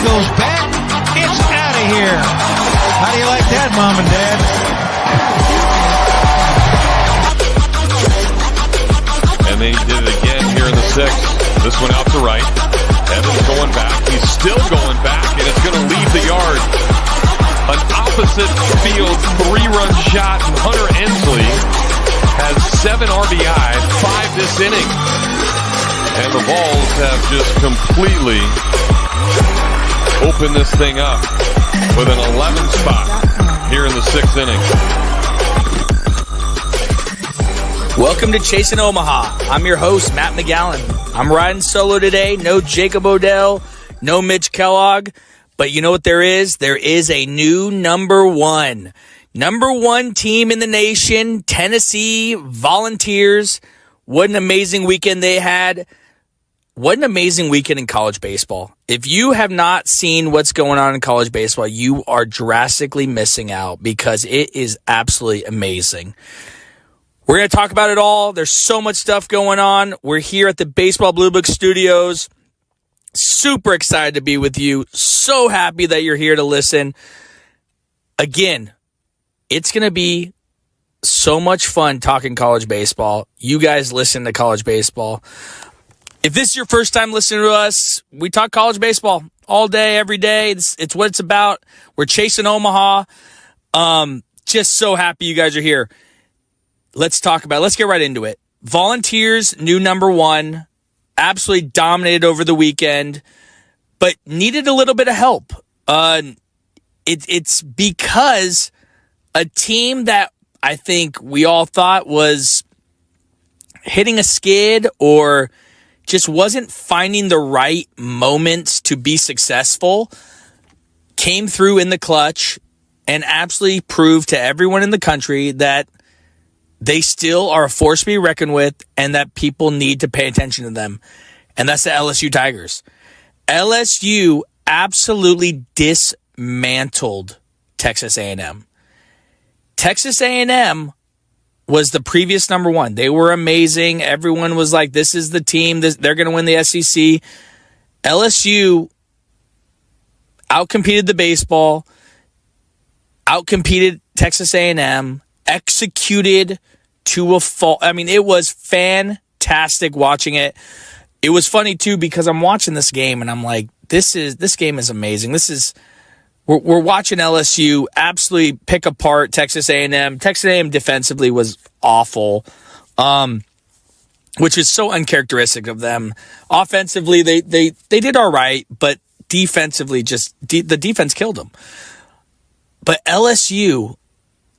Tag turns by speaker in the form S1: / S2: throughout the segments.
S1: goes back. It's out of here. How do you like that, Mom and Dad?
S2: And then he did it again here in the sixth. This one out to right. Evans going back. He's still going back, and it's going to leave the yard. An opposite field 3-run shot, and Hunter Ensley has 7 RBI, 5 this inning. And the Vols have just completely opened this thing up with an 11 spot here in the 6th inning.
S3: Welcome to Chasing Omaha. I'm your host, Matt McGowan. I'm riding solo today. No Jacob Odell, no Mitch Kellogg. But you know what there is? There is a new number one. Number one team in the nation, Tennessee Volunteers. What an amazing weekend they had. What an amazing weekend in college baseball. If you have not seen what's going on in college baseball, you are drastically missing out because it is absolutely amazing. We're going to talk about it all. There's so much stuff going on. We're here at the Baseball Blue Book Studios. Super excited to be with you. So happy that you're here to listen. Again, it's going to be so much fun talking college baseball. You guys listen to college baseball. If this is your first time listening to us, we talk college baseball all day, every day. It's what it's about. We're chasing Omaha. Just so happy you guys are here. Let's talk about it. Let's get right into it. Volunteers, new number one. Absolutely dominated over the weekend, but needed a little bit of help. It's because a team that I think we all thought was hitting a skid or just wasn't finding the right moments to be successful came through in the clutch and absolutely proved to everyone in the country that they still are a force to be reckoned with and that people need to pay attention to them. And that's the LSU Tigers. LSU absolutely dismantled Texas A&M. Texas A&M was the previous number one. They were amazing. Everyone was like, this is the team. They're going to win the SEC. LSU outcompeted the baseball, outcompeted Texas A&M, executed to a fault. I mean, it was fantastic watching it. It was funny too because I'm watching this game and I'm like, this game is amazing. We're watching LSU absolutely pick apart Texas A&M. Texas A&M defensively was awful, which is so uncharacteristic of them. Offensively, they did all right, but defensively, the defense killed them. But LSU,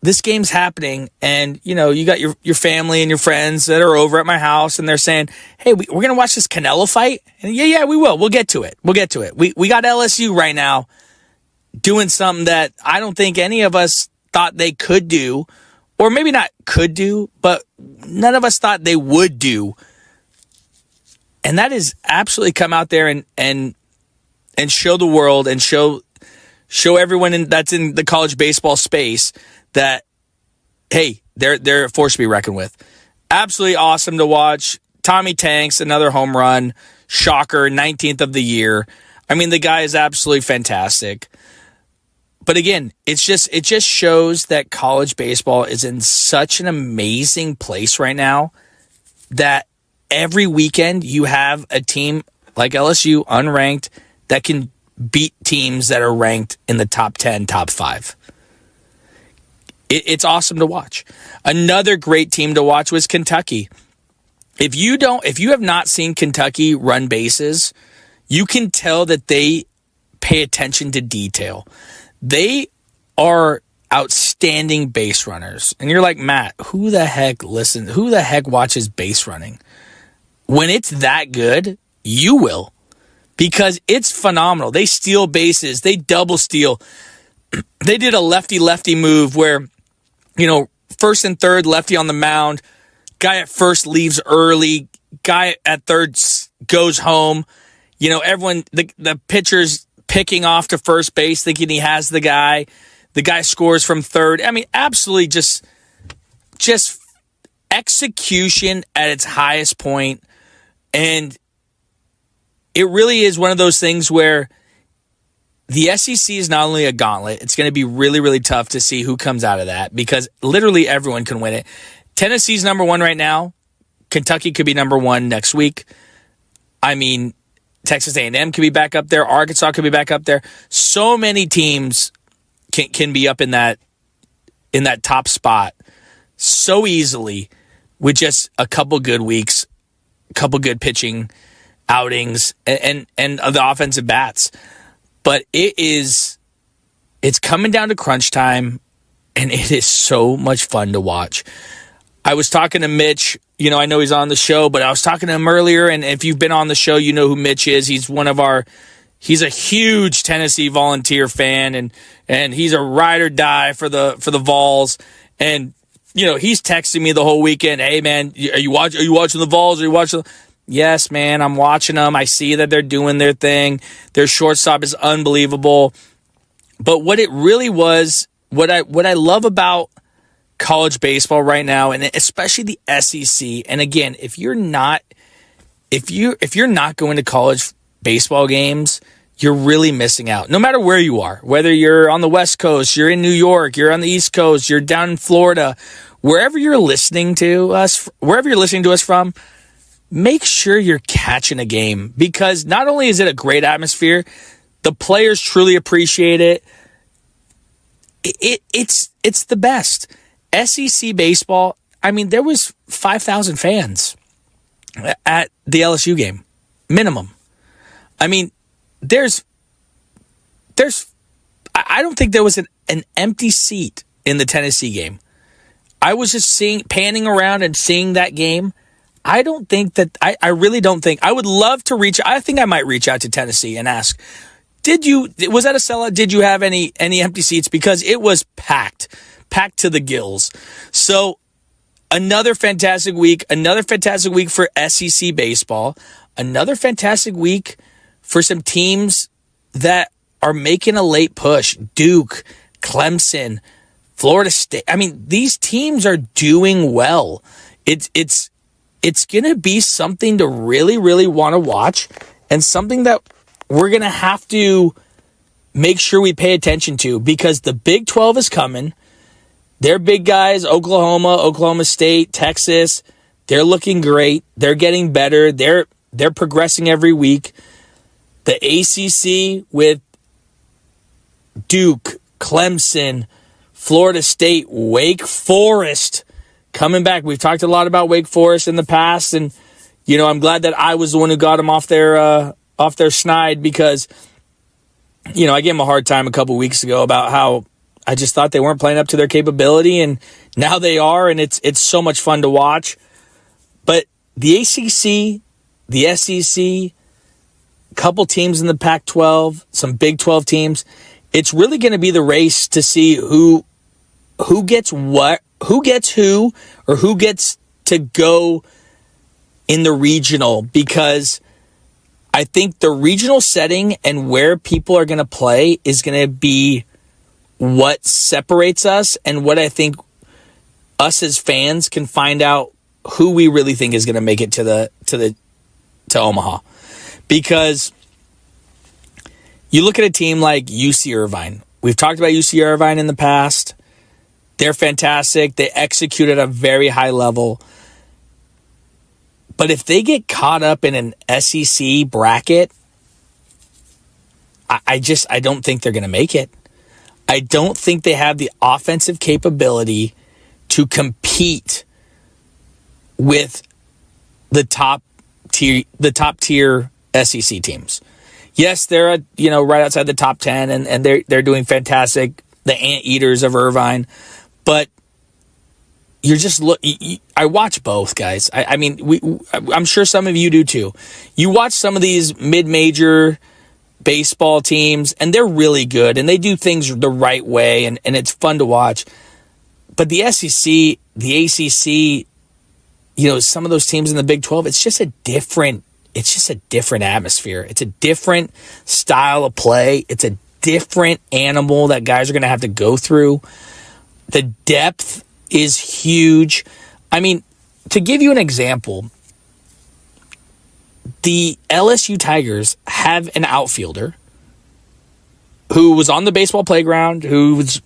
S3: this game's happening, and you know you got your family and your friends that are over at my house, and they're saying, "Hey, we're gonna watch this Canelo fight." And yeah, we will. We'll get to it. We got LSU right now doing something that I don't think any of us thought they could do, or maybe not could do, but none of us thought they would do. And that is absolutely come out there and show the world and show everyone that's in the college baseball space that, hey, they're a force to be reckoned with. Absolutely awesome to watch. Tommy Tanks, another home run. Shocker, 19th of the year. I mean, the guy is absolutely fantastic. But again, it just shows that college baseball is in such an amazing place right now that every weekend you have a team like LSU, unranked, that can beat teams that are ranked in the top 10, top 5. It's awesome to watch. Another great team to watch was Kentucky. If you have not seen Kentucky run bases, you can tell that they pay attention to detail. They are outstanding base runners. And you're like, Matt, who the heck watches base running? When it's that good, you will. Because it's phenomenal. They steal bases. They double steal. They did a lefty-lefty move where, first and third, lefty on the mound. Guy at first leaves early. Guy at third goes home. Everyone, the pitcher's picking off to first base thinking he has the guy. The guy scores from third. I mean, absolutely just execution at its highest point. And it really is one of those things where the SEC is not only a gauntlet, it's going to be really, really tough to see who comes out of that because literally everyone can win it. Tennessee's number one right now. Kentucky could be number one next week. I mean, Texas A&M could be back up there. Arkansas could be back up there. So many teams can be up in that top spot so easily with just a couple good weeks, a couple good pitching outings, and the offensive bats. But it's coming down to crunch time, and it is so much fun to watch. I was talking to Mitch. I know he's on the show, but I was talking to him earlier, and if you've been on the show, you know who Mitch is. He's a huge Tennessee Volunteer fan, and he's a ride or die for the Vols. And he's texting me the whole weekend. Hey man, are you watching the Vols? Are you watching? Yes, man, I'm watching them. I see that they're doing their thing. Their shortstop is unbelievable. But what it really was, what I love about college baseball right now, and especially the SEC. And again, if you're not going to college baseball games, you're really missing out. No matter where you are, whether you're on the West Coast, you're in New York, you're on the East Coast, you're down in Florida, wherever you're listening to us from, make sure you're catching a game because not only is it a great atmosphere, the players truly appreciate it. It's the best. SEC baseball, I mean, there was 5,000 fans at the LSU game, minimum. I mean, I don't think there was an empty seat in the Tennessee game. I was just panning around and seeing that game. I really don't think, I would love to I think I might reach out to Tennessee and ask, was that a sellout? Did you have any empty seats? Because it was packed to the gills. So another fantastic week for SEC baseball, another fantastic week for some teams that are making a late push. Duke, Clemson, Florida State. I mean, these teams are doing well. It's going to be something to really, really want to watch and something that we're going to have to make sure we pay attention to because the Big 12 is coming. They're big guys, Oklahoma State, Texas. They're looking great. They're getting better. They're progressing every week. The ACC with Duke, Clemson, Florida State, Wake Forest coming back. We've talked a lot about Wake Forest in the past, and I'm glad that I was the one who got them off their snide because I gave them a hard time a couple weeks ago about how I just thought they weren't playing up to their capability, and now they are, and it's so much fun to watch. But the ACC, the SEC, a couple teams in the Pac-12, some Big 12 teams, it's really going to be the race to see who gets what, who gets who, or who gets to go in the regional, because I think the regional setting and where people are going to play is going to be what separates us and what I think us as fans can find out who we really think is going to make it to Omaha. Because you look at a team like UC Irvine. We've talked about UC Irvine in the past. They're fantastic. They execute at a very high level. But if they get caught up in an SEC bracket, I don't think they're going to make it. I don't think they have the offensive capability to compete with the top tier SEC teams. Yes, they're right outside the top 10, and they're doing fantastic. The Anteaters of Irvine, but you're just I watch both, guys. I mean, I'm sure some of you do too. You watch some of these mid-major baseball teams, and they're really good, and they do things the right way, and it's fun to watch. But the SEC, the ACC, some of those teams in the Big 12, it's just a different atmosphere. It's a different style of play. It's a different animal that guys are going to have to go through. The depth is huge. I mean, to give you an example, the LSU Tigers have an outfielder who was on the baseball playground, who's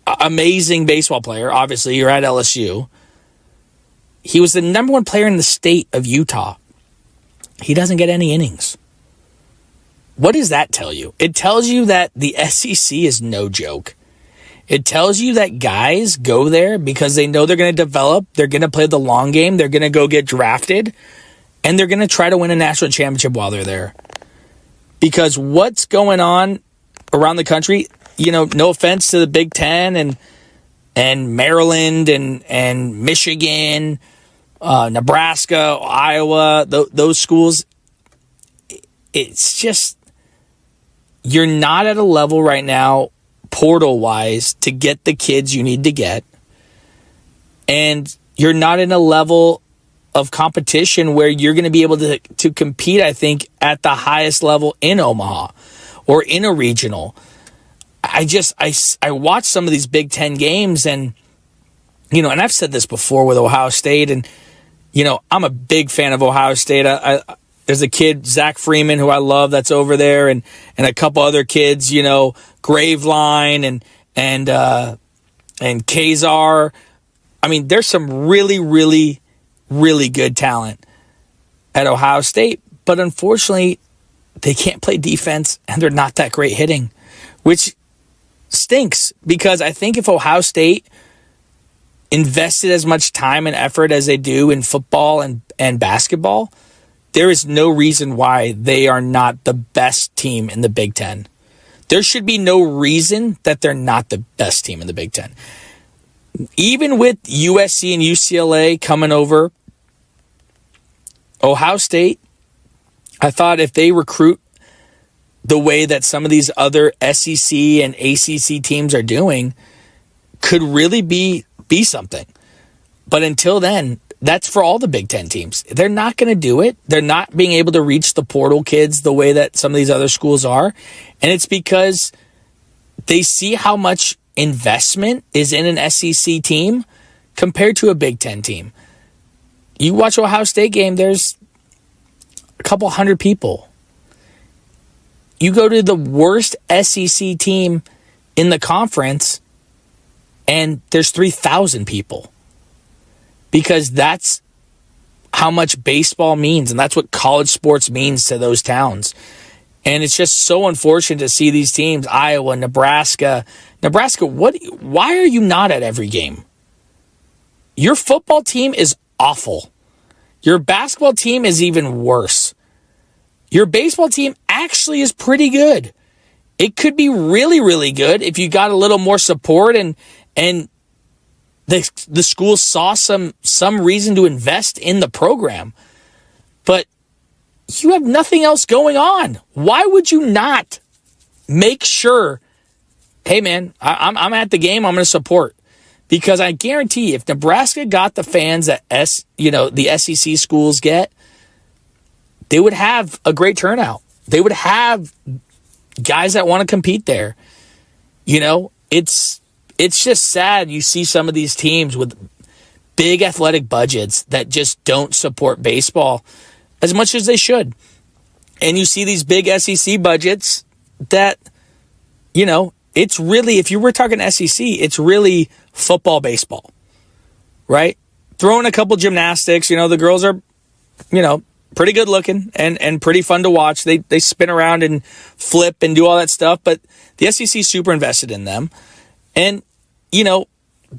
S3: an amazing baseball player. Obviously, you're at LSU. He was the number one player in the state of Utah. He doesn't get any innings. What does that tell you? It tells you that the SEC is no joke. It tells you that guys go there because they know they're going to develop, they're going to play the long game, they're going to go get drafted, and they're going to try to win a national championship while they're there. Because what's going on around the country, no offense to the Big Ten and Maryland and Michigan, Nebraska, Iowa, those schools, it's just, you're not at a level right now, portal-wise, to get the kids you need to get. And you're not in a level of competition where you're going to be able to compete, I think, at the highest level in Omaha or in a regional. I watch some of these Big Ten games and I've said this before with Ohio State, and, I'm a big fan of Ohio State. There's a kid, Zach Freeman, who I love, that's over there, and a couple other kids, Graveline and Kazar. I mean, there's some really, really, really good talent at Ohio State, but unfortunately, they can't play defense, and they're not that great hitting, which stinks, because I think if Ohio State invested as much time and effort as they do in football and basketball, there is no reason why they are not the best team in the Big Ten. There should be no reason that they're not the best team in the Big Ten. Even with USC and UCLA coming over, Ohio State, I thought if they recruit the way that some of these other SEC and ACC teams are doing, could really be something. But until then, that's for all the Big Ten teams. They're not going to do it. They're not being able to reach the portal kids the way that some of these other schools are. And it's because they see how much investment is in an SEC team compared to a Big Ten team. You watch Ohio State game, there's a couple hundred people. You go to the worst SEC team in the conference, and there's 3,000 people. Because that's how much baseball means, and that's what college sports means to those towns. And it's just so unfortunate to see these teams, Iowa, Nebraska. Why are you not at every game? Your football team is awful. Your basketball team is even worse. Your baseball team actually is pretty good. It could be really, really good if you got a little more support and the school saw some reason to invest in the program. But you have nothing else going on. Why would you not make sure, hey man, I'm at the game, I'm going to support? Because I guarantee if Nebraska got the fans that the SEC schools get, they would have a great turnout. They would have guys that want to compete there. It's just sad you see some of these teams with big athletic budgets that just don't support baseball as much as they should. And you see these big SEC budgets that, it's really, if you were talking SEC, it's really football, baseball, right? Throw in a couple gymnastics. The girls are, pretty good looking and pretty fun to watch. They spin around and flip and do all that stuff, but the SEC is super invested in them. And,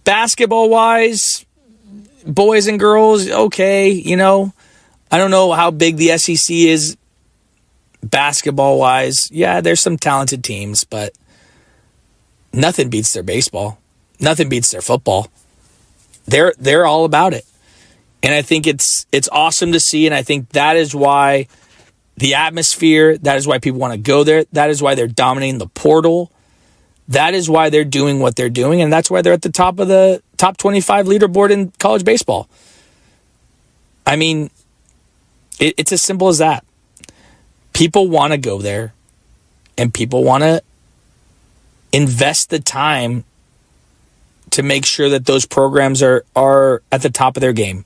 S3: basketball-wise, boys and girls, okay, I don't know how big the SEC is basketball-wise. Yeah, there's some talented teams, but nothing beats their baseball. Nothing beats their football. They're all about it. And I think it's awesome to see, and I think that is why the atmosphere, that is why people want to go there, that is why they're dominating the portal. That is why they're doing what they're doing, and that's why they're at the top of the top 25 leaderboard in college baseball. I mean, it's as simple as that. People want to go there, and people want to invest the time to make sure that those programs are at the top of their game.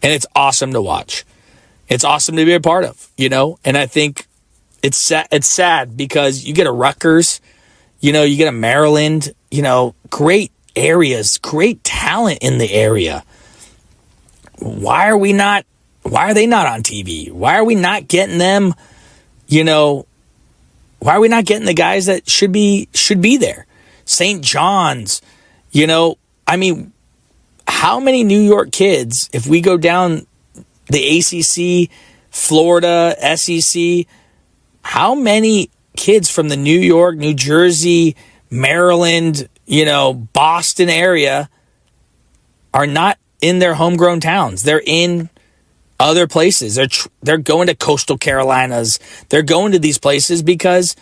S3: And it's awesome to watch. It's awesome to be a part of, And I think it's sad because you get a Rutgers You get a Maryland, great areas, great talent in the area. Why are they not on TV? Why are we not getting them, why are we not getting the guys that should be there? St. John's, how many New York kids, if we go down the ACC, Florida, SEC, how many kids from the New York, New Jersey, Maryland, Boston area are not in their homegrown towns? They're in other places. They're going to coastal Carolinas. They're going to these places because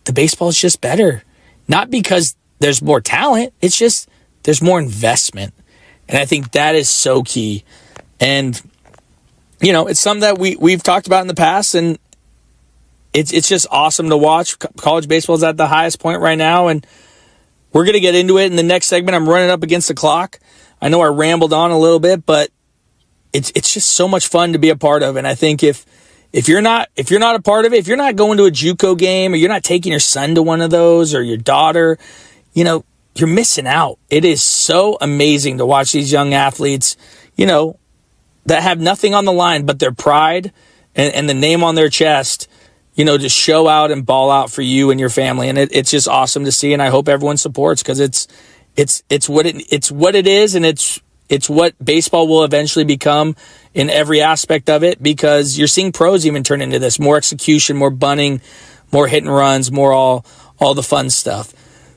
S3: the baseball is just better. Not because there's more talent. It's just there's more investment. And I think that is so key. And, it's something that we've talked about in the past, and it's just awesome to watch. College baseball is at the highest point right now, and we're going to get into it in the next segment. I'm running up against the clock. I know I rambled on a little bit, but it's just so much fun to be a part of. And I think if you're not a part of it, if you're not going to a JUCO game, or you're not taking your son to one of those, or your daughter, you're missing out. It is so amazing to watch these young athletes, that have nothing on the line but their pride and the name on their chest, to show out and ball out for you and your family. And it's just awesome to see. And I hope everyone supports, because it's what it is. And it's what baseball will eventually become in every aspect of it, because you're seeing pros even turn into this: more execution, more bunting, more hit and runs, more all the fun stuff.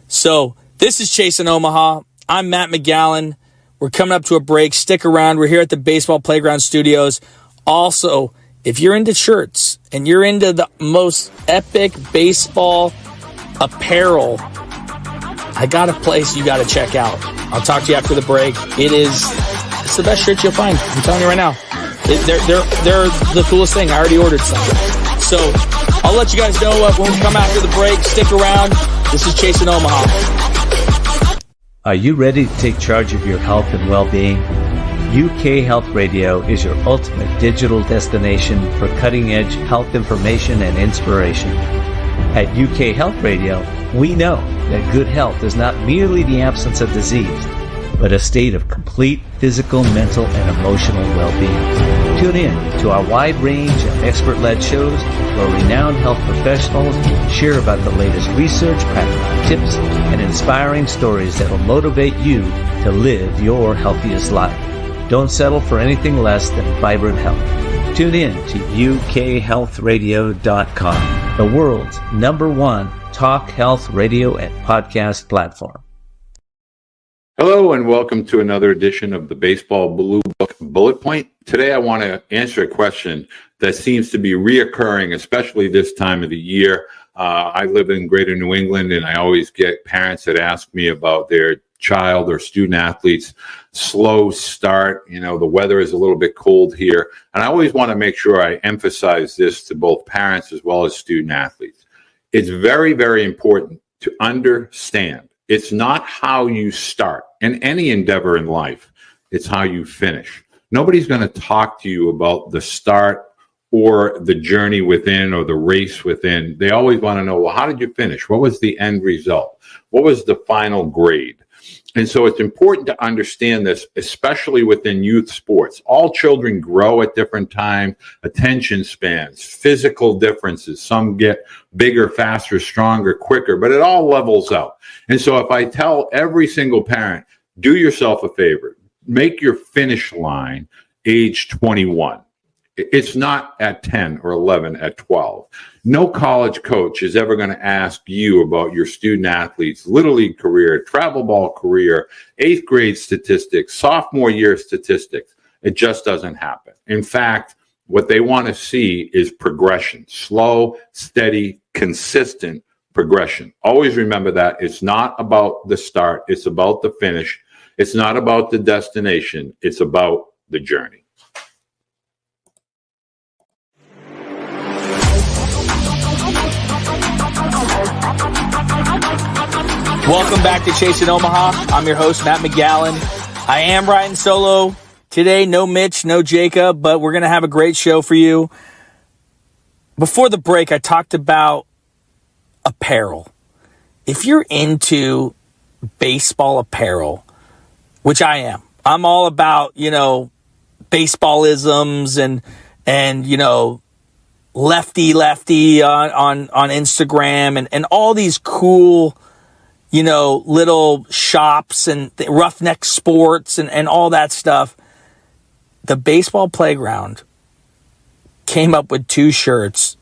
S3: So this is Chasing Omaha. I'm Matt McGowan. We're coming up to a break. Stick around. We're here at the Baseball Playground Studios. Also, if you're into shirts and you're into the most epic baseball apparel, I got a place you got to check out. I'll talk to you after the break. It's the best shirt you'll find. I'm telling you right now. They're the coolest thing. I already ordered some. So I'll let you guys know when we come after the break. Stick around. This is Chasing Omaha.
S4: Are you ready to take charge of your health and well-being? UK Health Radio is your ultimate digital destination for cutting-edge health information and inspiration. At UK Health Radio, we know that good health is not merely the absence of disease, but a state of complete physical, mental, and emotional well-being. Tune in to our wide range of expert-led shows where renowned health professionals share about the latest research, practical tips, and inspiring stories that will motivate you to live your healthiest life. Don't settle for anything less than vibrant health. Tune in to ukhealthradio.com, the world's #1 talk health radio and podcast platform.
S5: Hello and welcome to another edition of the Baseball Blue Book Bullet Point. Today I want to answer a question that seems to be reoccurring, especially this time of the year. I live in Greater New England, and I always get parents that ask me about their child or student athletes' slow start. The weather is a little bit cold here, and I always want to make sure I emphasize this to both parents as well as student athletes. It's very, very important to understand it's not how you start in any endeavor in life. It's how you finish. Nobody's going to talk to you about the start or the journey within or the race within. They always want to know, well, how did you finish? What was the end result? What was the final grade? And so it's important to understand this, especially within youth sports. All children grow at different times, attention spans, physical differences. Some get bigger, faster, stronger, quicker, but it all levels out. And so if I tell every single parent, do yourself a favor, make your finish line age 21. It's not at 10 or 11, at 12. No college coach is ever going to ask you about your student athlete's Little League career, travel ball career, 8th grade statistics, sophomore year statistics. It just doesn't happen. In fact, what they want to see is progression, slow, steady, consistent progression. Always remember that it's not about the start. It's about the finish. It's not about the destination. It's about the journey.
S3: Welcome back to Chasing Omaha. I'm your host, Matt McGowan. I am riding solo today. No Mitch, no Jacob, but we're going to have a great show for you. Before the break, I talked about apparel. if you're into baseball apparel, which I am, I'm all about, baseballisms and lefty on Instagram and all these cool, little shops and Roughneck Sports and all that stuff. The baseball playground came up with 2 shirts.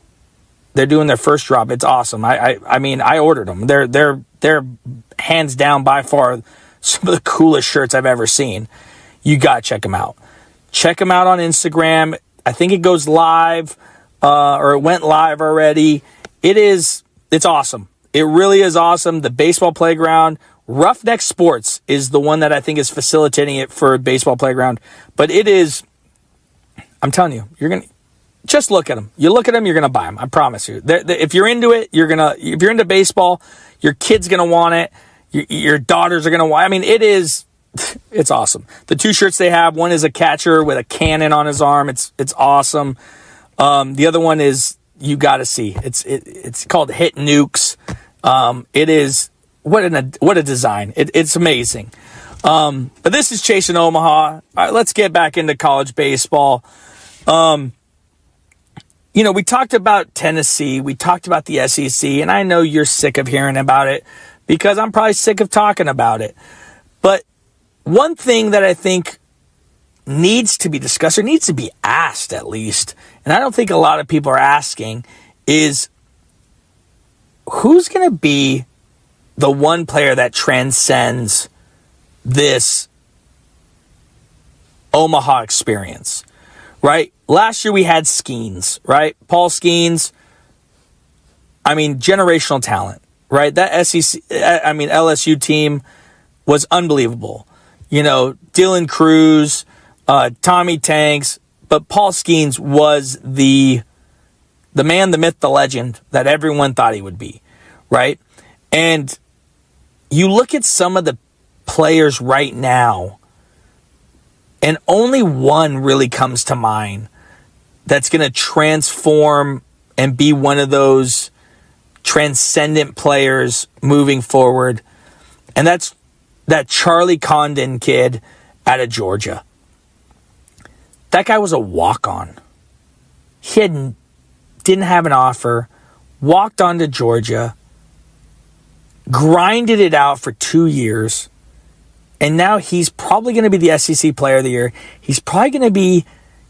S3: They're doing their first drop. It's awesome. I mean, I ordered them. They're hands down by far some of the coolest shirts I've ever seen. You got to check them out. Check them out on Instagram. I think it goes live, or it went live already. It's awesome. It really is awesome. The baseball playground, Roughneck Sports is the one that I think is facilitating it for baseball playground. But it is, I'm telling you, you're going to just look at them. You look at them, you're going to buy them. I promise you. If you're into it, if you're into baseball, your kid's going to want it. Your daughters are going to want it. I mean, it's awesome. The 2 shirts they have, one is a catcher with a cannon on his arm. It's awesome. The other one is, you got to see. It's called Hit Nukes. It is, what a design. It's amazing. But this is Chasing Omaha. All right, let's get back into college baseball. We talked about Tennessee. We talked about the SEC, and I know you're sick of hearing about it because I'm probably sick of talking about it. But one thing that I think needs to be discussed, or needs to be asked at least, and I don't think a lot of people are asking, is who's going to be the one player that transcends this Omaha experience, right? Last year we had Skeens, right? Paul Skeens, generational talent, right? That LSU team was unbelievable. Dylan Cruz, Tommy Tanks, but Paul Skeens was the man, the myth, the legend that everyone thought he would be, right? And you look at some of the players right now, and only one really comes to mind that's going to transform and be one of those transcendent players moving forward. And that's that Charlie Condon kid out of Georgia. That guy was a walk-on. He didn't have an offer, walked on to Georgia, grinded it out for 2 years, and now he's probably going to be the SEC Player of the Year. He's probably going to be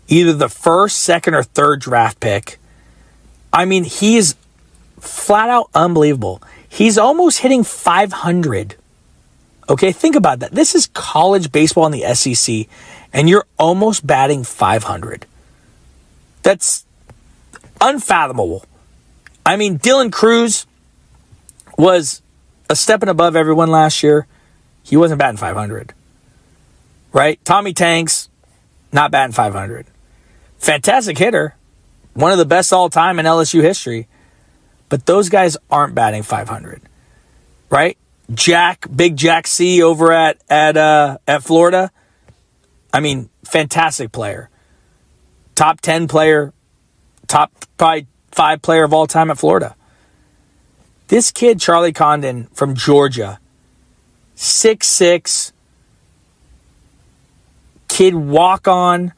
S3: either the first, second, or third draft pick. He is flat out unbelievable. He's almost hitting 500. Okay, think about that. This is college baseball in the SEC, and you're almost batting 500. That's unfathomable. Dylan Cruz was a stepping above everyone last year. He wasn't batting 500. Right? Tommy Tanks, not batting 500. Fantastic hitter. One of the best all time in LSU history. But those guys aren't batting 500. Right? Big Jack C over at Florida. Fantastic player. Top 10 player. Top probably 5 player of all time at Florida. This kid, Charlie Condon from Georgia, 6'6", kid walk on,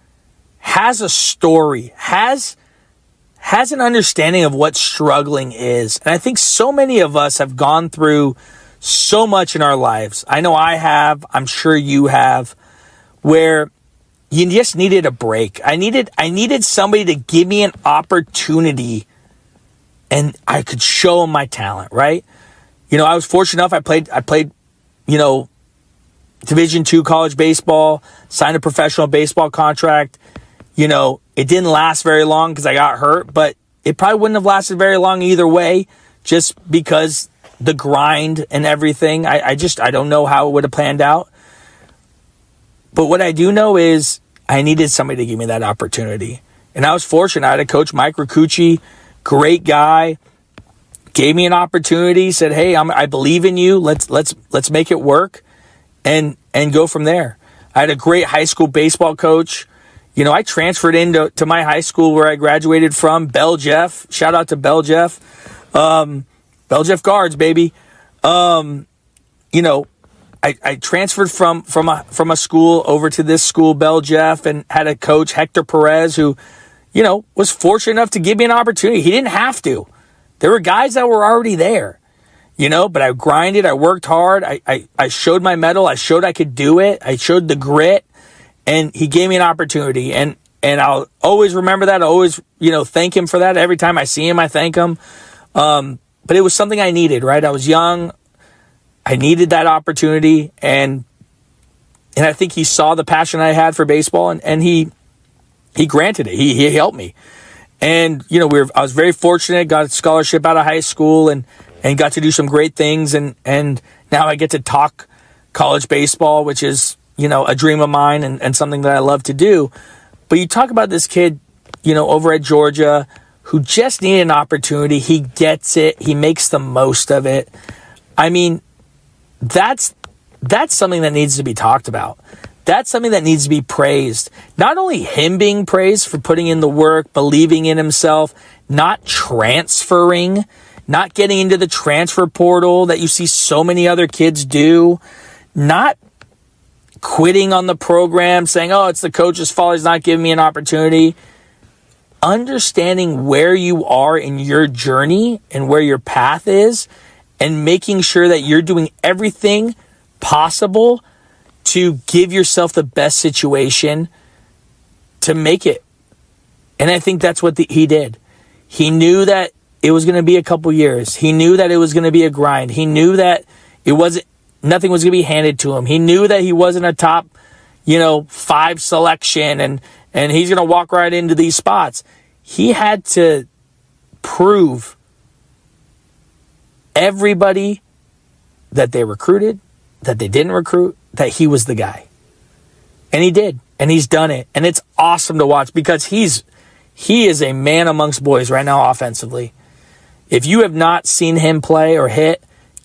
S3: has a story, has an understanding of what struggling is. And I think so many of us have gone through so much in our lives. I know I have, I'm sure you have, where you just needed a break. I needed somebody to give me an opportunity and I could show them my talent, right? I was fortunate enough, I played Division II college baseball, signed a professional baseball contract. It didn't last very long because I got hurt, but it probably wouldn't have lasted very long either way, just because the grind and everything. I don't know how it would have planned out. But what I do know is I needed somebody to give me that opportunity. And I was fortunate. I had a coach, Mike Ricucci, great guy, gave me an opportunity, said, hey, I believe in you. Let's make it work and go from there. I had a great high school baseball coach. I transferred into my high school where I graduated from, Bell Jeff. Shout out to Bell Jeff. Bell Jeff Guards, baby. You know, I transferred from a school over to this school, Bell Jeff, and had a coach, Hector Perez, who, you know, was fortunate enough to give me an opportunity. He didn't have to. There were guys that were already there, you know, but I grinded. I worked hard. I showed my mettle. I showed I could do it. I showed the grit, and he gave me an opportunity. And I'll always remember that. I always, you know, thank him for that. Every time I see him, I thank him. But it was something I needed, right? I was young. I needed that opportunity, and I think he saw the passion I had for baseball, and he granted it. He helped me. And, you know, I was very fortunate, got a scholarship out of high school and got to do some great things. And now I get to talk college baseball, which is, you know, a dream of mine and something that I love to do. But you talk about this kid, you know, over at Georgia who just needed an opportunity. He gets it. He makes the most of it. I mean, that's something that needs to be talked about. That's something that needs to be praised. Not only him being praised for putting in the work, believing in himself, not transferring, not getting into the transfer portal that you see so many other kids do, not quitting on the program, saying, oh, it's the coach's fault, he's not giving me an opportunity. Understanding where you are in your journey and where your path is, and making sure that you're doing everything possible to give yourself the best situation to make it. And I think that's what he did. He knew that it was going to be a couple years. He knew that it was going to be a grind. He knew that nothing was going to be handed to him. He knew that he wasn't a top, you know, 5 selection and he's going to walk right into these spots. He had to prove everybody that they recruited, that they didn't recruit, that he was the guy. And he did. And he's done it. And it's awesome to watch because he is a man amongst boys right now offensively. If you have not seen him play or hit,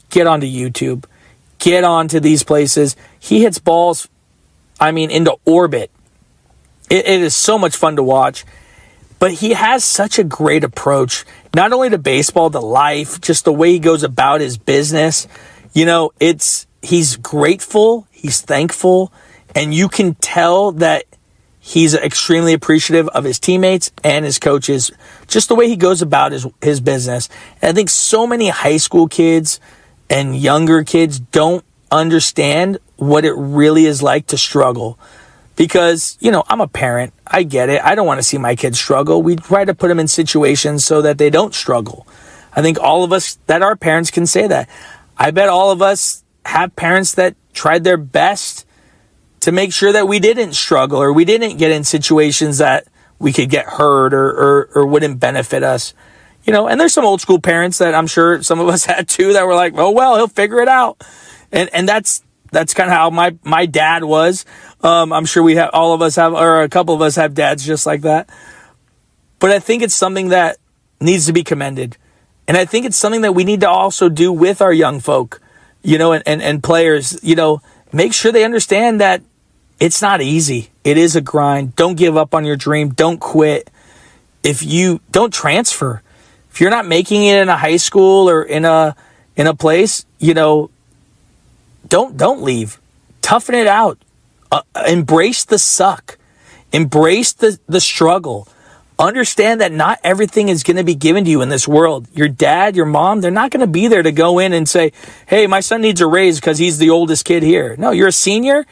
S3: get onto YouTube. Get onto these places. He hits balls, I mean, into orbit. It is so much fun to watch. But he has such a great approach, not only to baseball, to life, just the way he goes about his business. You know, he's grateful, he's thankful, and you can tell that he's extremely appreciative of his teammates and his coaches, just the way he goes about his business. And I think so many high school kids and younger kids don't understand what it really is like to struggle. Because, you know, I'm a parent. I get it. I don't want to see my kids struggle. We try to put them in situations so that they don't struggle. I think all of us that are parents can say that. I bet all of us have parents that tried their best to make sure that we didn't struggle or we didn't get in situations that we could get hurt or wouldn't benefit us. You know, and there's some old school parents that I'm sure some of us had too that were like, oh, well, he'll figure it out. And that's kind of how my dad was. I'm sure all of us have, or a couple of us have dads just like that. But I think it's something that needs to be commended. And I think it's something that we need to also do with our young folk, you know, and players, you know, make sure they understand that it's not easy. It is a grind. Don't give up on your dream. Don't quit. Don't transfer. If you're not making it in a high school or in a place, you know, don't leave. Toughen it out. Embrace the suck. Embrace the struggle. Understand that not everything is going to be given to you in this world. Your dad, your mom, they're not going to be there to go in and say, hey, my son needs a raise because he's the oldest kid here. No, you're a senior.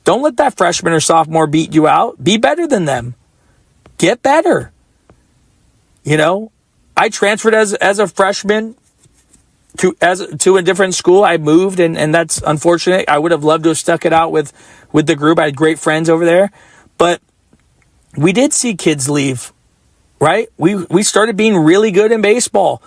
S3: Don't let that freshman or sophomore beat you out. Be better than them. Get better. You know, I transferred as a freshman to a different school. I moved, and that's unfortunate. I would have loved to have stuck it out with the group. I had great friends over there. But we did see kids leave, right? We started being really good in baseball,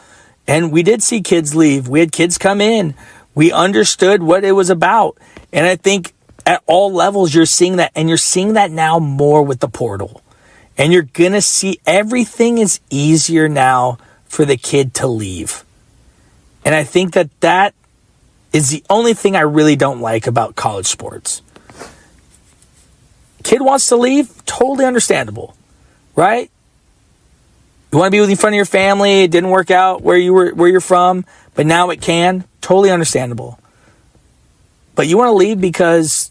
S3: and we did see kids leave. We had kids come in. We understood what it was about. And I think at all levels you're seeing that, and you're seeing that now more with the portal. And you're going to see everything is easier now for the kid to leave. And I think that is the only thing I really don't like about college sports. Kid wants to leave, totally understandable, right? You want to be in front of your family, it didn't work out where you're from, but now it can. Totally understandable. But you want to leave because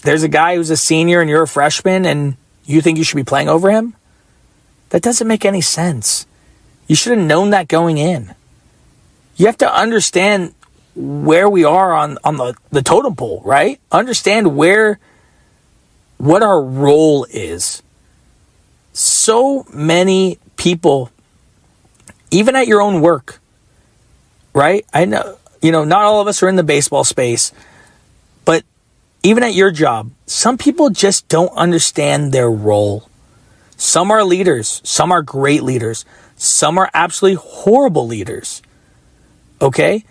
S3: there's a guy who's a senior and you're a freshman and you think you should be playing over him? That doesn't make any sense. You should have known that going in. You have to understand where we are on the totem pole, right? Understand what our role is. So many people, even at your own work, right? I know, not all of us are in the baseball space, but even at your job, some people just don't understand their role. Some are leaders. Some are great leaders. Some are absolutely horrible leaders. Okay?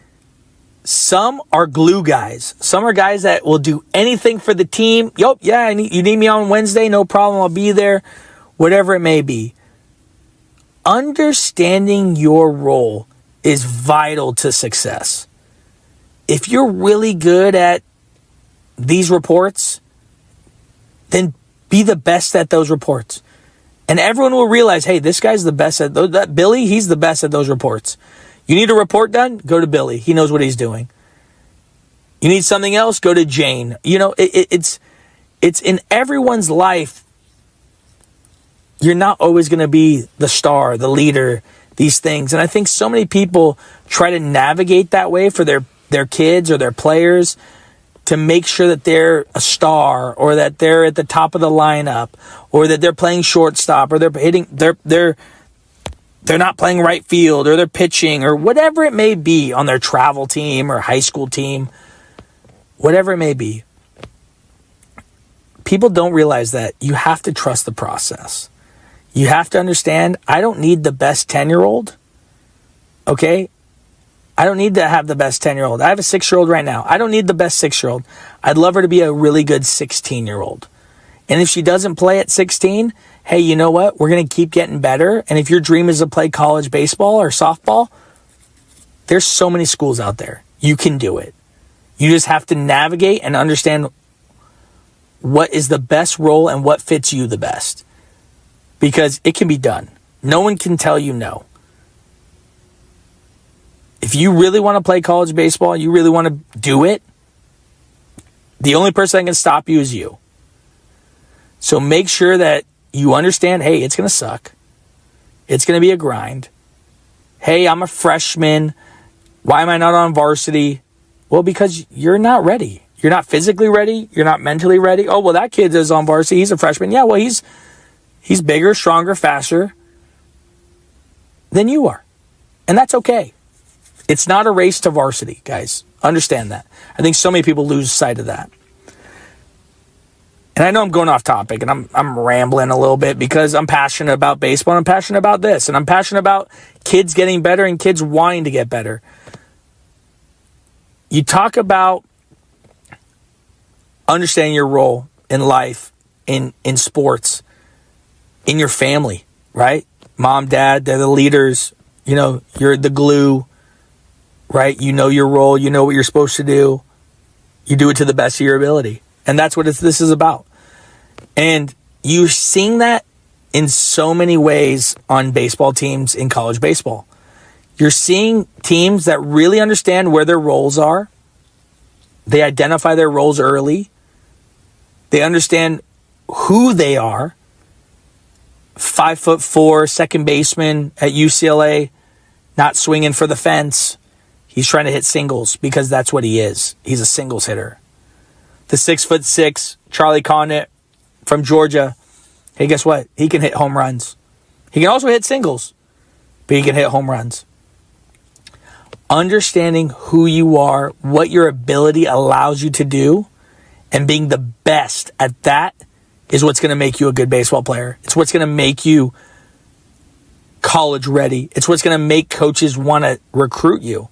S3: Some are glue guys. Some are guys that will do anything for the team. Yup, yeah, you need me on Wednesday, no problem, I'll be there. Whatever it may be. Understanding your role is vital to success. If you're really good at these reports, then be the best at those reports. And everyone will realize, hey, this guy's the best at those. That Billy, he's the best at those reports. You need a report done? Go to Billy. He knows what he's doing. You need something else? Go to Jane. It's in everyone's life. You're not always going to be the star, the leader, these things. And I think so many people try to navigate that way for their kids or their players to make sure that they're a star or that they're at the top of the lineup or that they're playing shortstop or they're not playing right field or they're pitching or whatever it may be on their travel team or high school team, whatever it may be. People don't realize that you have to trust the process. You have to understand, I don't need the best 10-year-old, okay? I don't need to have the best 10-year-old. I have a 6-year-old right now. I don't need the best 6-year-old. I'd love her to be a really good 16-year-old. And if she doesn't play at 16, hey, you know what? We're going to keep getting better. And if your dream is to play college baseball or softball, there's so many schools out there. You can do it. You just have to navigate and understand what is the best role and what fits you the best. Because it can be done. No one can tell you no. If you really want to play college baseball, you really want to do it, the only person that can stop you is you. So make sure that you understand, hey, it's going to suck. It's going to be a grind. Hey, I'm a freshman. Why am I not on varsity? Well, because you're not ready. You're not physically ready. You're not mentally ready. Oh, well, that kid is on varsity. He's a freshman. Yeah, well, he's bigger, stronger, faster than you are. And that's okay. It's not a race to varsity, guys. Understand that. I think so many people lose sight of that. And I know I'm going off topic and I'm rambling a little bit because I'm passionate about baseball and I'm passionate about this. And I'm passionate about kids getting better and kids wanting to get better. You talk about understanding your role in life, in sports, in your family, right? Mom, dad, they're the leaders. You're the glue. Right? You know your role. You know what you're supposed to do. You do it to the best of your ability. And that's what this is about. And you're seeing that in so many ways on baseball teams in college baseball. You're seeing teams that really understand where their roles are. They identify their roles early. They understand who they are. 5'4", second baseman at UCLA, not swinging for the fence. He's trying to hit singles because that's what he is. He's a singles hitter. The 6'6" Charlie Condit from Georgia. Hey, guess what? He can hit home runs. He can also hit singles, but he can hit home runs. Understanding who you are, what your ability allows you to do, and being the best at that is what's going to make you a good baseball player. It's what's going to make you college ready. It's what's going to make coaches want to recruit you.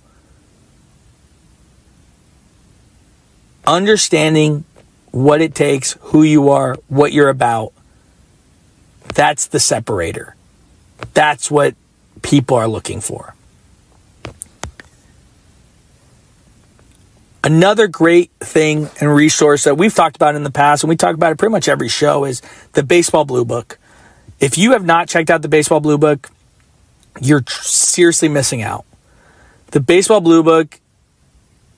S3: Understanding what it takes, who you are, what you're about, that's the separator. That's what people are looking for. Another great thing and resource that we've talked about in the past, and we talk about it pretty much every show, is the Baseball Blue Book. If you have not checked out the Baseball Blue Book, you're seriously missing out. The Baseball Blue Book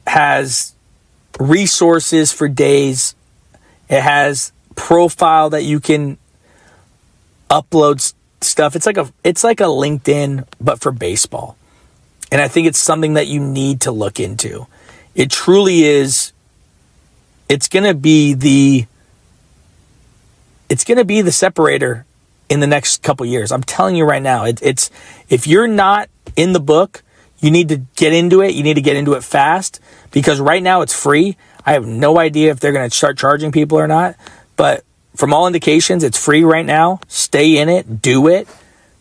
S3: has resources for days. It has profile that you can upload stuff. It's like a LinkedIn, but for baseball. And I think it's something that you need to look into. It truly is. It's going to be the separator in the next couple years. I'm telling you right now, it's if you're not in the book, you need to get into it. You need to get into it fast, because right now it's free. I have no idea if they're going to start charging people or not, but from all indications, it's free right now. Stay in it, do it,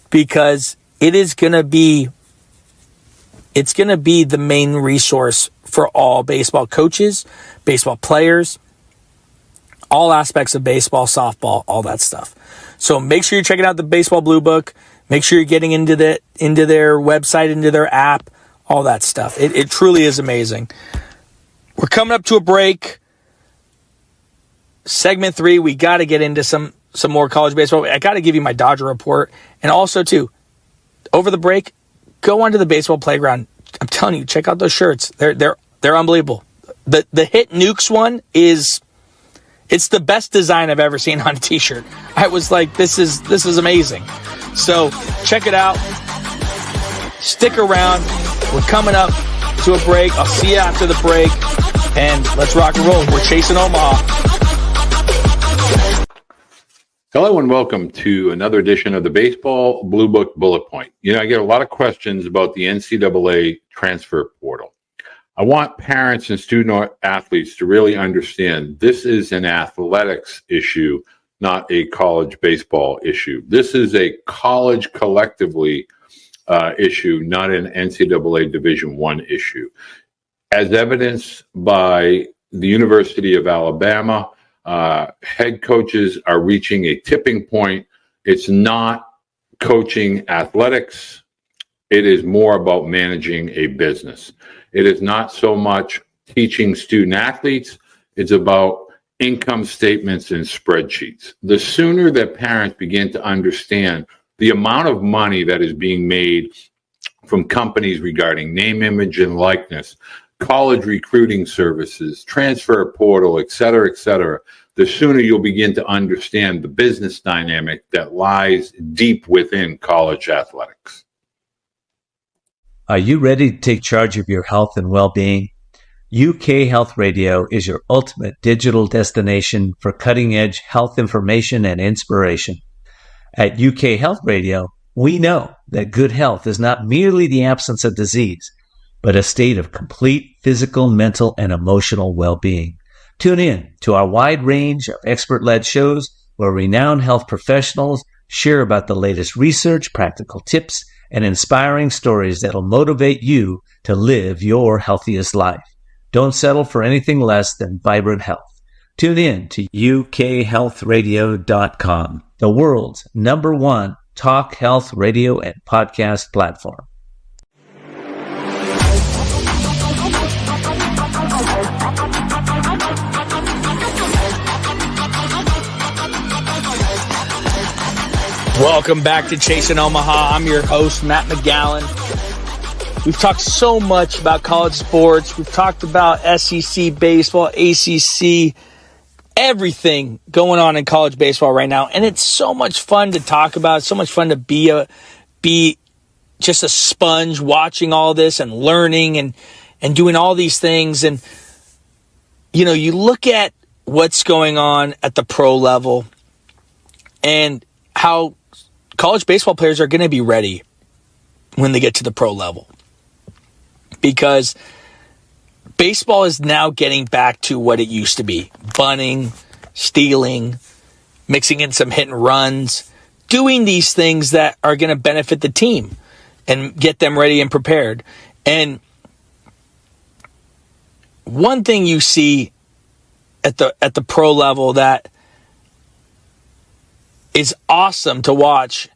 S3: because it's going to be the main resource for all baseball coaches, baseball players, all aspects of baseball, softball, all that stuff. So make sure you're checking out the Baseball Blue Book. Make sure you're getting into their website, into their app, all that stuff. It truly is amazing. We're coming up to a break. Segment 3, we got to get into some more college baseball. I got to give you my Dodger report. And also, too, over the break, go onto the baseball playground. I'm telling you, check out those shirts. They're unbelievable. The Hit Nukes one it's the best design I've ever seen on a t-shirt. I was like, this is amazing. So check it out. Stick around. We're coming up to a break. I'll see you after the break. And let's rock and roll. We're chasing Omaha.
S5: Hello and welcome to another edition of the Baseball Blue Book Bullet Point. I get a lot of questions about the NCAA transfer portal. I want parents and student athletes to really understand this is an athletics issue, not a college baseball issue. This is a college collectively issue, not an NCAA Division I issue. As evidenced by the University of Alabama, head coaches are reaching a tipping point. It's not coaching athletics. It is more about managing a business. It is not so much teaching student athletes. It's about income statements and spreadsheets. The sooner that parents begin to understand the amount of money that is being made from companies regarding name, image, and likeness, college recruiting services, transfer portal, et cetera, the sooner you'll begin to understand the business dynamic that lies deep within college athletics.
S4: Are you ready to take charge of your health and well-being? UK Health Radio is your ultimate digital destination for cutting-edge health information and inspiration. At UK Health Radio, we know that good health is not merely the absence of disease, but a state of complete physical, mental, and emotional well-being. Tune in to our wide range of expert-led shows where renowned health professionals share about the latest research, practical tips, and inspiring stories that'll motivate you to live your healthiest life. Don't settle for anything less than vibrant health. Tune in to ukhealthradio.com, the world's #1 talk health radio and podcast platform.
S3: Welcome back to Chasing Omaha. I'm your host, Matt McGowan. We've talked so much about college sports. We've talked about SEC baseball, ACC, everything going on in college baseball right now. And it's so much fun to talk about. It's so much fun to be just a sponge watching all this and learning and doing all these things. And, you look at what's going on at the pro level and how college baseball players are going to be ready when they get to the pro level, because baseball is now getting back to what it used to be: bunting, stealing, mixing in some hit and runs, doing these things that are going to benefit the team and get them ready and prepared. And one thing you see at the pro level that is awesome to watch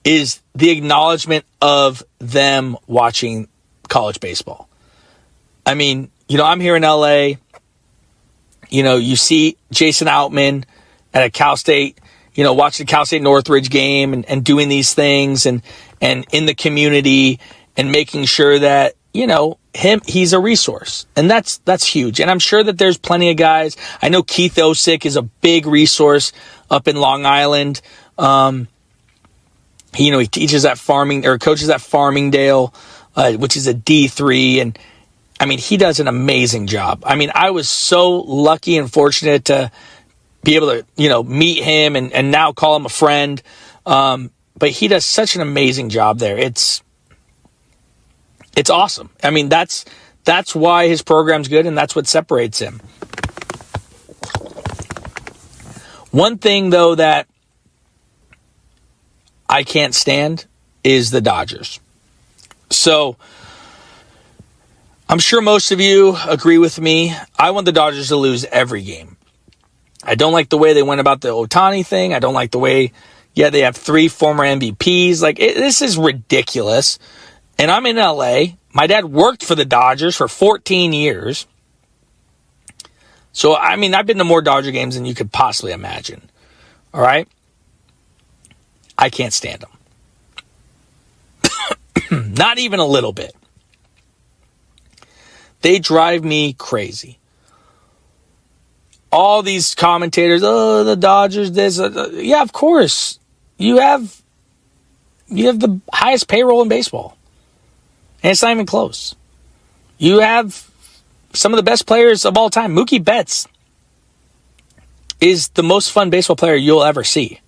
S3: is the acknowledgement of them watching college baseball. I mean, I'm here in LA. You see Jason Outman at a Cal State, watching the Cal State Northridge game and doing these things and in the community and making sure that he's a resource, and that's huge. And I'm sure that there's plenty of guys. I know Keith Osick is a big resource up in Long Island. He teaches at coaches at Farmingdale, which is a D3, and I mean, he does an amazing job. I mean, I was so lucky and fortunate to be able to, meet him and now call him a friend. But he does such an amazing job there. It's awesome. I mean, that's why his program's good, and that's what separates him. One thing, though, that I can't stand is the Dodgers. So I'm sure most of you agree with me. I want the Dodgers to lose every game. I don't like the way they went about the Ohtani thing. I don't like the way, they have 3 former MVPs. This is ridiculous. And I'm in LA. My dad worked for the Dodgers for 14 years. So, I mean, I've been to more Dodger games than you could possibly imagine. All right? I can't stand them. Not even a little bit. They drive me crazy. All these commentators, the Dodgers, this. Yeah, of course. You have the highest payroll in baseball. And it's not even close. You have some of the best players of all time. Mookie Betts is the most fun baseball player you'll ever see.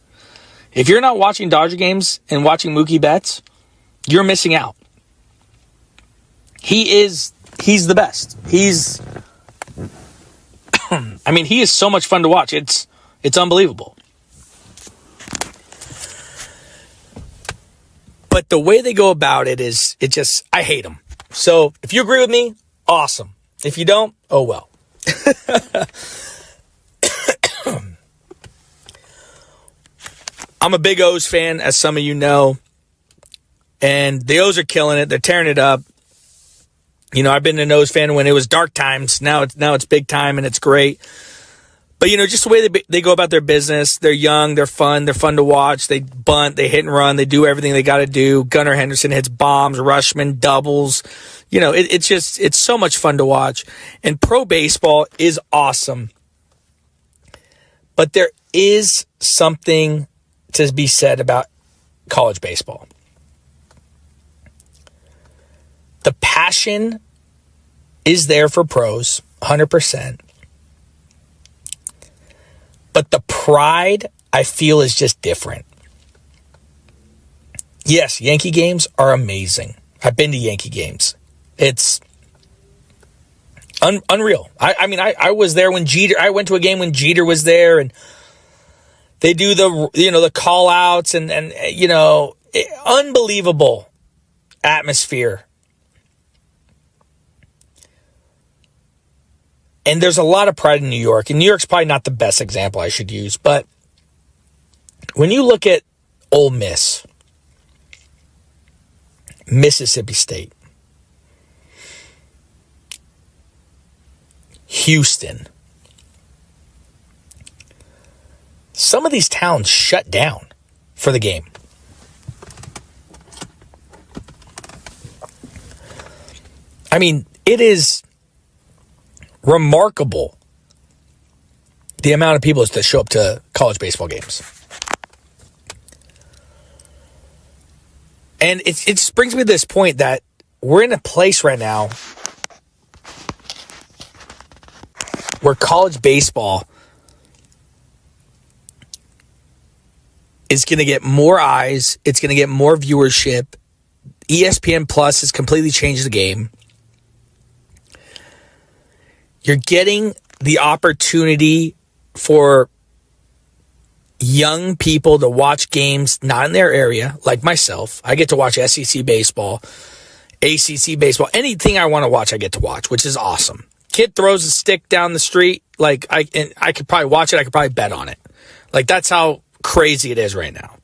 S3: If you're not watching Dodger games and watching Mookie Betts, you're missing out. He's the best. He is so much fun to watch. It's unbelievable. But the way they go about it is, I hate them. So if you agree with me, awesome. If you don't, oh well. I'm a big O's fan, as some of you know. And the O's are killing it. They're tearing it up. I've been an O's fan when it was dark times. Now it's big time, and it's great. But, just the way they go about their business, they're young, they're fun to watch. They bunt, they hit and run, they do everything they got to do. Gunnar Henderson hits bombs, Rushman doubles. It's so much fun to watch. And pro baseball is awesome. But there is something to be said about college baseball. The passion is there for pros, 100%. But the pride, I feel, is just different. Yes, Yankee games are amazing. I've been to Yankee games. It's unreal. I was there when I went to a game when Jeter was there, and they do the call outs and unbelievable atmosphere. And there's a lot of pride in New York. And New York's probably not the best example I should use. But when you look at Ole Miss, Mississippi State, Houston, some of these towns shut down for the game. I mean, it is remarkable the amount of people that show up to college baseball games. And it just brings me to this point that we're in a place right now where college baseball is going to get more eyes. It's going to get more viewership. ESPN Plus has completely changed the game. You're getting the opportunity for young people to watch games not in their area, like myself. I get to watch SEC baseball, ACC baseball, anything I want to watch, I get to watch, which is awesome. Kid throws a stick down the street, I could probably watch it. I could probably bet on it. That's how crazy it is right now.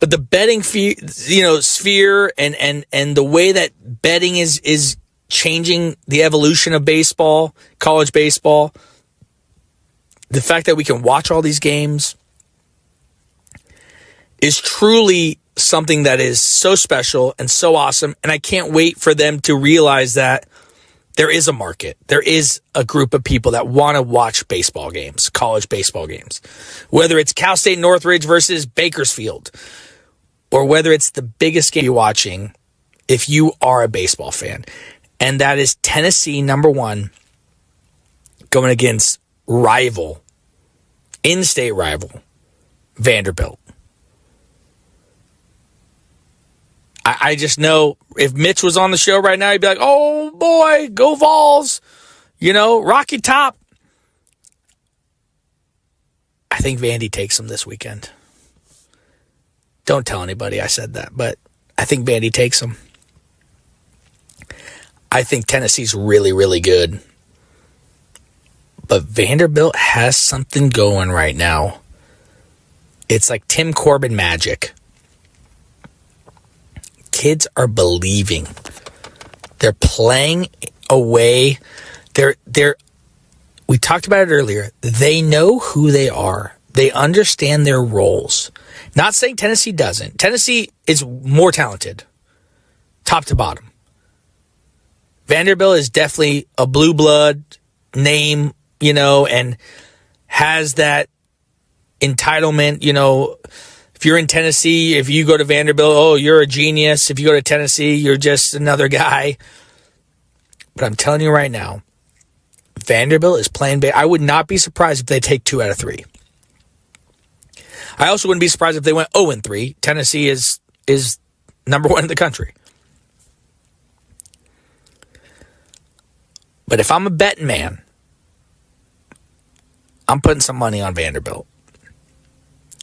S3: But the betting sphere and the way that betting is changing the evolution of baseball, college baseball, the fact that we can watch all these games is truly something that is so special and so awesome. And I can't wait for them to realize that there is a market. There is a group of people that want to watch baseball games, college baseball games, whether it's Cal State Northridge versus Bakersfield, or whether it's the biggest game you're watching if you are a baseball fan. And that is Tennessee, number one, going against rival, in-state rival, Vanderbilt. I just know if Mitch was on the show right now, he'd be like, oh boy, go Vols, Rocky Top. I think Vandy takes them this weekend. Don't tell anybody I said that, but I think Vandy takes them. I think Tennessee's really, really good. But Vanderbilt has something going right now. It's like Tim Corbin magic. Kids are believing. They're playing away. We talked about it earlier. They know who they are. They understand their roles. Not saying Tennessee doesn't. Tennessee is more talented, top to bottom. Vanderbilt is definitely a blue blood name, and has that entitlement, If you're in Tennessee, if you go to Vanderbilt, oh, you're a genius. If you go to Tennessee, you're just another guy. But I'm telling you right now, Vanderbilt is playing big. I would not be surprised if they take 2 out of 3. I also wouldn't be surprised if they went 0-3. Tennessee is number 1 in the country. But if I'm a betting man, I'm putting some money on Vanderbilt.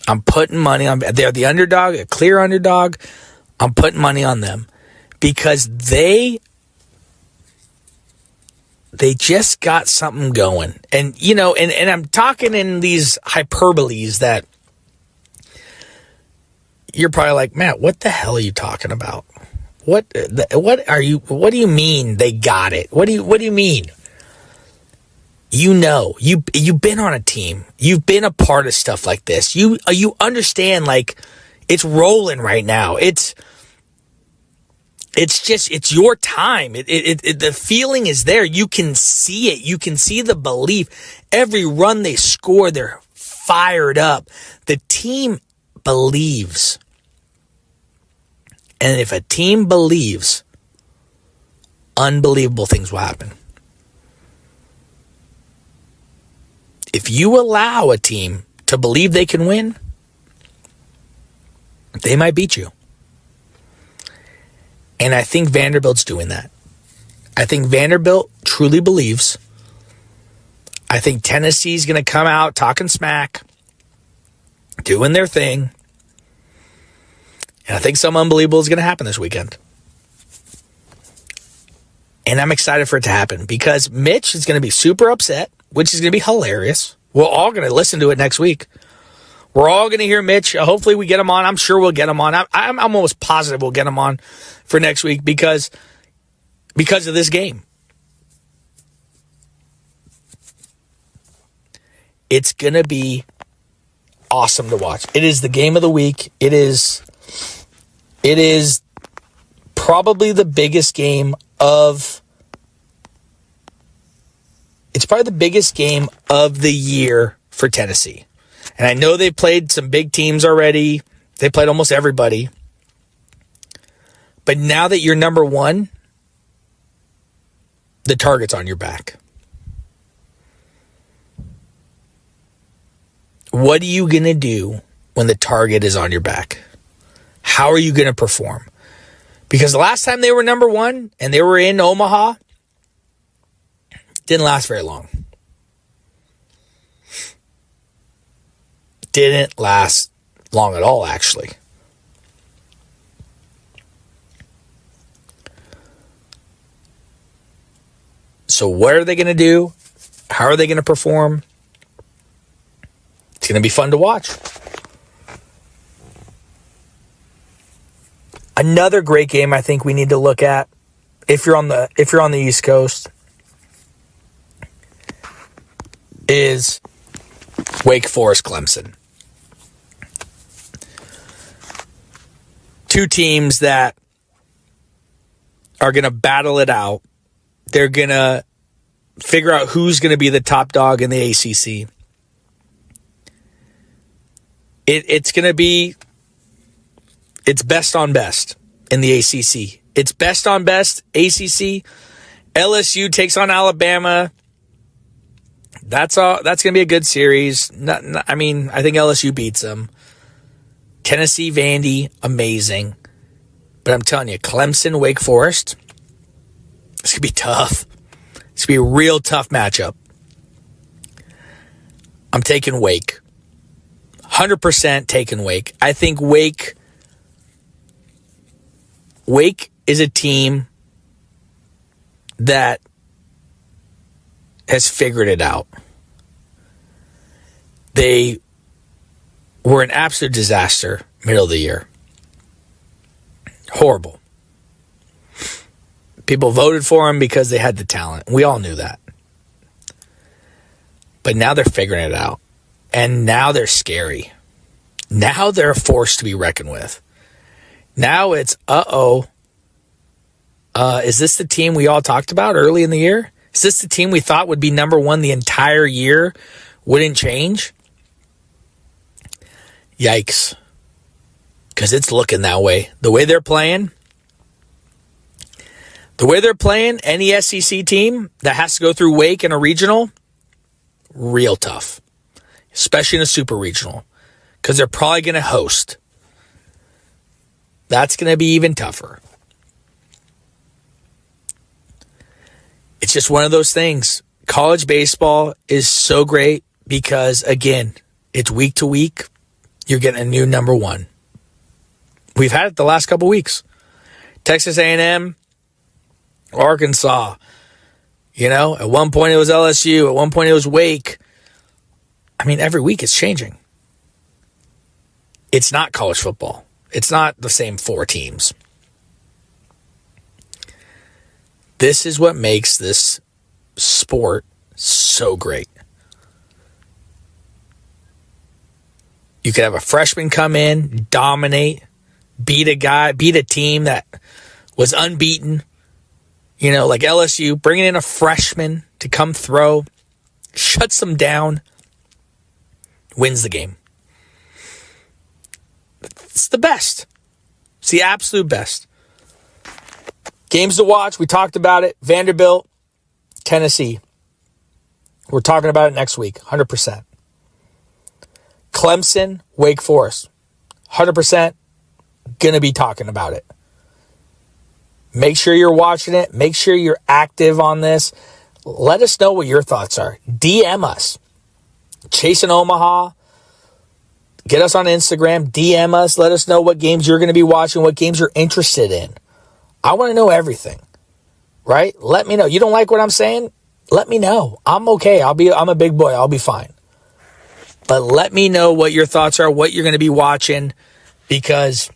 S3: I'm putting money on. They're the underdog, a clear underdog. I'm putting money on them because they just got something going. And, and I'm talking in these hyperboles that you're probably like, Matt, what the hell are you talking about? What do you mean they got it? What do you mean? You've been on a team. You've been a part of stuff like this. You understand, like, it's rolling right now. It's your time. The feeling is there. You can see it. You can see the belief. Every run they score, they're fired up. The team believes. And if a team believes, unbelievable things will happen. If you allow a team to believe they can win, they might beat you. And I think Vanderbilt's doing that. I think Vanderbilt truly believes. I think Tennessee's going to come out talking smack, doing their thing. And I think something unbelievable is going to happen this weekend. And I'm excited for it to happen because Mitch is going to be super upset, which is going to be hilarious. We're all going to listen to it next week. We're all going to hear Mitch. Hopefully we get him on. I'm sure we'll get him on. I'm almost positive we'll get him on for next week because of this game. It's going to be awesome to watch. It is the game of the week. It is probably the biggest game of... It's probably the biggest game of the year for Tennessee. And I know they've played some big teams already. They played almost everybody. But now that you're number 1, the target's on your back. What are you going to do when the target is on your back? How are you going to perform? Because the last time they were number 1 and they were in Omaha, didn't last very long. Didn't last long at all, actually. So what are they going to do? How are they going to perform? It's going to be fun to watch. Another great game I think we need to look at if you're on the East Coast is Wake Forest Clemson. two teams that are going to battle it out. They're going to figure out who's going to be the top dog in the ACC. It's going to be, it's best on best in the ACC. It's best on best ACC. LSU takes on Alabama. That's all. That's going to be a good series. I think LSU beats them. Tennessee, Vandy, amazing. But I'm telling you, Clemson, Wake Forest, it's going to be tough. It's going to be a real tough matchup. I'm taking Wake. 100% taking Wake. I think Wake is a team that has figured it out. They were an absolute disaster middle of the year. Horrible. People voted for them because they had the talent. We all knew that. But now they're figuring it out. And now they're scary. Now they're a force to be reckoned with. Now it's, is this the team we all talked about early in the year? Is this the team we thought would be number one the entire year? Wouldn't change? Yikes. Because it's looking that way. The way they're playing, any SEC team that has to go through Wake in a regional, real tough. Especially in a super regional. Because they're probably going to host. That's going to be even tougher. It's just one of those things. College baseball is so great because, again, it's week to week. You're getting a new number one. We've had it the last couple weeks. Texas A&M, Arkansas. At one point it was LSU. At one point it was Wake. Every week it's changing. It's not college football. It's not the same four teams. This is what makes this sport so great. You could have a freshman come in, dominate, beat a team that was unbeaten. Like LSU, bringing in a freshman to come throw, shuts them down, wins the game. It's the best. It's the absolute best. Games to watch. We talked about it. Vanderbilt, Tennessee. We're talking about it next week. 100%. Clemson, Wake Forest. 100% going to be talking about it. Make sure you're watching it. Make sure you're active on this. Let us know what your thoughts are. DM us. Chasing Omaha. Get us on Instagram. DM us. Let us know what games you're going to be watching, what games you're interested in. I want to know everything, right? Let me know. You don't like what I'm saying? Let me know. I'm okay. I'm a big boy. I'll be fine. But let me know what your thoughts are, what you're going to be watching, because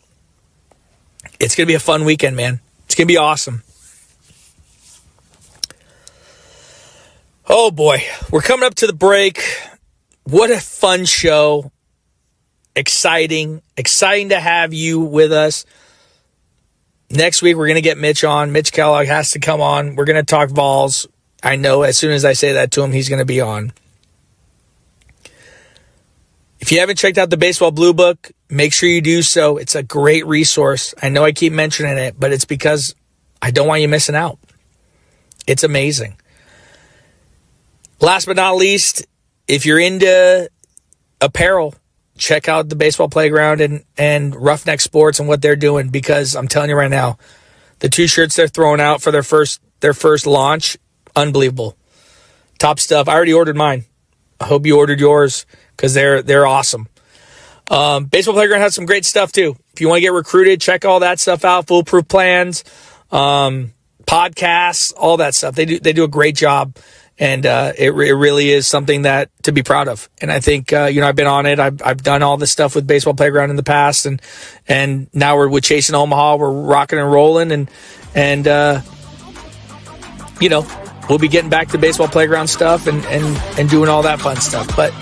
S3: it's going to be a fun weekend, man. It's going to be awesome. Oh boy, we're coming up to the break. What a fun show. Exciting to have you with us. Next week, we're going to get Mitch on. Mitch Kellogg has to come on. We're going to talk Vols. I know as soon as I say that to him, he's going to be on. If you haven't checked out the Baseball Blue Book, make sure you do so. It's a great resource. I know I keep mentioning it, but it's because I don't want you missing out. It's amazing. Last but not least, if you're into apparel, check out the Baseball Playground and Roughneck Sports and what they're doing, because I'm telling you right now, the 2 shirts they're throwing out for their first launch, unbelievable. Top stuff. I already ordered mine. I hope you ordered yours because they're awesome. Baseball Playground has some great stuff too. If you want to get recruited, check all that stuff out. Foolproof plans, podcasts, all that stuff. They do a great job. And it really is something that to be proud of. And I think I've been on it. I've done all this stuff with Baseball Playground in the past, and now we're with Chasing Omaha. We're rocking and rolling, and we'll be getting back to Baseball Playground stuff and doing all that fun stuff. But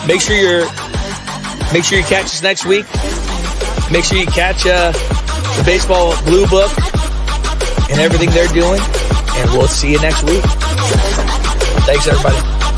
S3: make sure you catch us next week. Make sure you catch the Baseball Blue Book and everything they're doing, and we'll see you next week. Thanks, everybody.